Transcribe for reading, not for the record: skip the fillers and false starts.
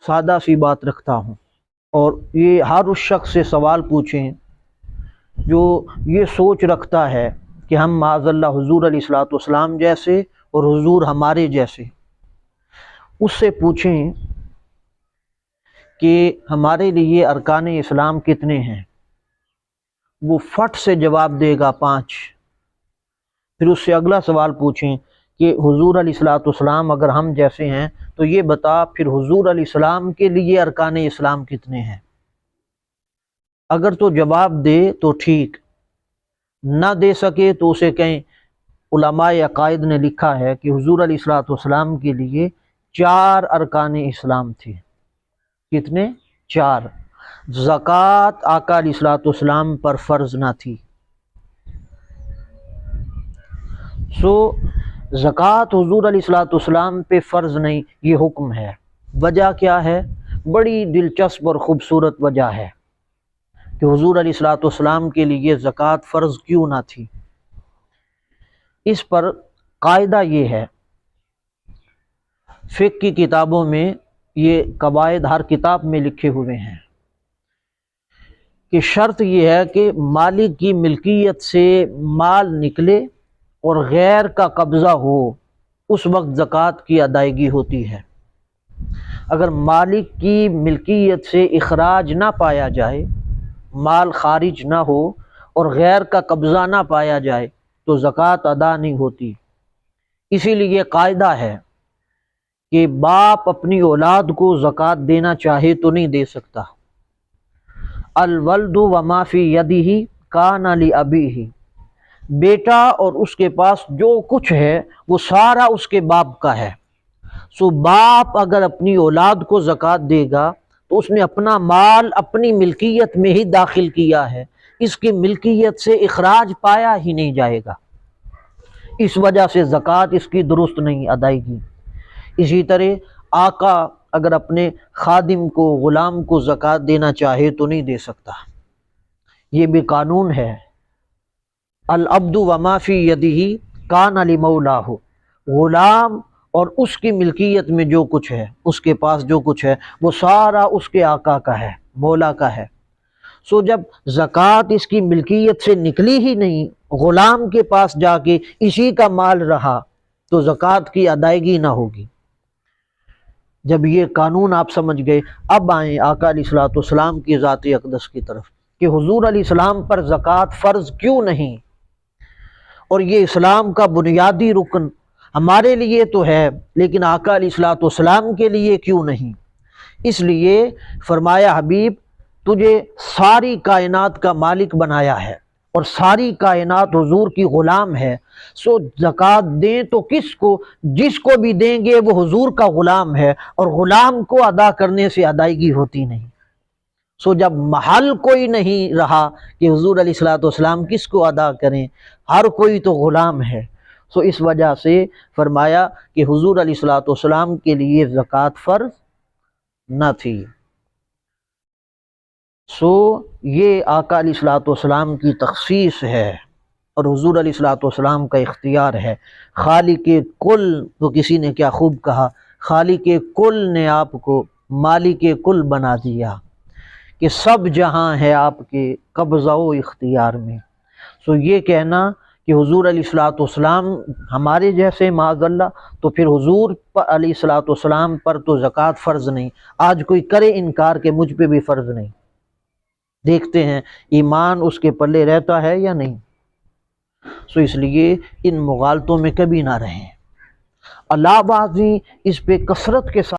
سادہ سی بات رکھتا ہوں، اور یہ ہر اس شخص سے سوال پوچھیں جو یہ سوچ رکھتا ہے کہ ہم معاذ اللہ حضور علیہ الصلوۃ والسلام جیسے اور حضور ہمارے جیسے، اس سے پوچھیں کہ ہمارے لیے ارکان اسلام کتنے ہیں، وہ فٹ سے جواب دے گا 5۔ پھر اس سے اگلا سوال پوچھیں کہ حضور علیہ الصلوۃ والسلام اگر ہم جیسے ہیں تو یہ بتا پھر حضور علیہ السلام کے لیے ارکان اسلام کتنے ہیں۔ اگر تو جواب دے تو ٹھیک، نہ دے سکے تو اسے کہیں علماء عقائد نے لکھا ہے کہ حضور علیہ الصلوۃ والسلام کے لیے 4 ارکان اسلام تھے۔ کتنے؟ 4۔ زکوٰۃ آقا علیہ الصلوۃ والسلام پر فرض نہ تھی، زکوٰۃ حضور علیہ الصلوۃ والسلام پہ فرض نہیں، یہ حکم ہے۔ وجہ کیا ہے؟ بڑی دلچسپ اور خوبصورت وجہ ہے کہ حضور علیہ الصلوۃ والسلام کے لیے زکوٰۃ فرض کیوں نہ تھی۔ اس پر قاعدہ یہ ہے، فقہ کی کتابوں میں یہ قواعد ہر کتاب میں لکھے ہوئے ہیں کہ شرط یہ ہے کہ مالک کی ملکیت سے مال نکلے اور غیر کا قبضہ ہو، اس وقت زکوٰۃ کی ادائیگی ہوتی ہے۔ اگر مالک کی ملکیت سے اخراج نہ پایا جائے، مال خارج نہ ہو اور غیر کا قبضہ نہ پایا جائے تو زکوٰۃ ادا نہیں ہوتی۔ اسی لیے قاعدہ ہے کہ باپ اپنی اولاد کو زکوٰۃ دینا چاہے تو نہیں دے سکتا۔ الولد وما فی یدہ کان لابیہ، بیٹا اور اس کے پاس جو کچھ ہے وہ سارا اس کے باپ کا ہے۔ سو باپ اگر اپنی اولاد کو زکوٰۃ دے گا تو اس نے اپنا مال اپنی ملکیت میں ہی داخل کیا ہے، اس کی ملکیت سے اخراج پایا ہی نہیں جائے گا، اس وجہ سے زکوٰۃ اس کی درست نہیں ادائیگی۔ اسی طرح آقا اگر اپنے خادم کو، غلام کو زکوٰۃ دینا چاہے تو نہیں دے سکتا، یہ بھی قانون ہے۔ العبد وما فی یدہ کان لمولاہ، غلام اور اس کی ملکیت میں جو کچھ ہے، اس کے پاس جو کچھ ہے وہ سارا اس کے آقا کا ہے، مولا کا ہے۔ سو جب زکوٰۃ اس کی ملکیت سے نکلی ہی نہیں، غلام کے پاس جا کے اسی کا مال رہا تو زکوٰۃ کی ادائیگی نہ ہوگی۔ جب یہ قانون آپ سمجھ گئے، اب آئیں آقا علیہ الصلوۃ والسلام کی ذات اقدس کی طرف کہ حضور علیہ السلام پر زکوٰۃ فرض کیوں نہیں، اور یہ اسلام کا بنیادی رکن ہمارے لیے تو ہے لیکن آقا علیہ الصلوۃ والسلام کے لیے کیوں نہیں۔ اس لیے فرمایا حبیب تجھے ساری کائنات کا مالک بنایا ہے اور ساری کائنات حضور کی غلام ہے، سو زکوٰۃ دیں تو کس کو؟ جس کو بھی دیں گے وہ حضور کا غلام ہے، اور غلام کو ادا کرنے سے ادائیگی ہوتی نہیں۔ سو جب محل کوئی نہیں رہا کہ حضور علیہ الصلوۃ والسلام کس کو ادا کریں، ہر کوئی تو غلام ہے، سو اس وجہ سے فرمایا کہ حضور علیہ الصلوۃ والسلام کے لیے زکوٰۃ فرض نہ تھی۔ سو یہ آقا علیہ الصلوۃ والسلام کی تخصیص ہے اور حضور علیہ الصلوۃ والسلام کا اختیار ہے۔ خالق کل، تو کسی نے کیا خوب کہا، خالق کل نے آپ کو مالک کل بنا دیا کہ سب جہاں ہے آپ کے قبضہ و اختیار میں۔ سو یہ کہنا کہ حضور علیہ الصلوۃ والسلام ہمارے جیسے معاذ اللہ، تو پھر حضور علیہ الصلوۃ والسلام پر تو زکوٰۃ فرض نہیں۔ آج کوئی کرے انکار کہ مجھ پہ بھی فرض نہیں، دیکھتے ہیں ایمان اس کے پلے رہتا ہے یا نہیں۔ سو اس لیے ان مغالطوں میں کبھی نہ رہیں، اللہ بازی اس پہ کثرت کے ساتھ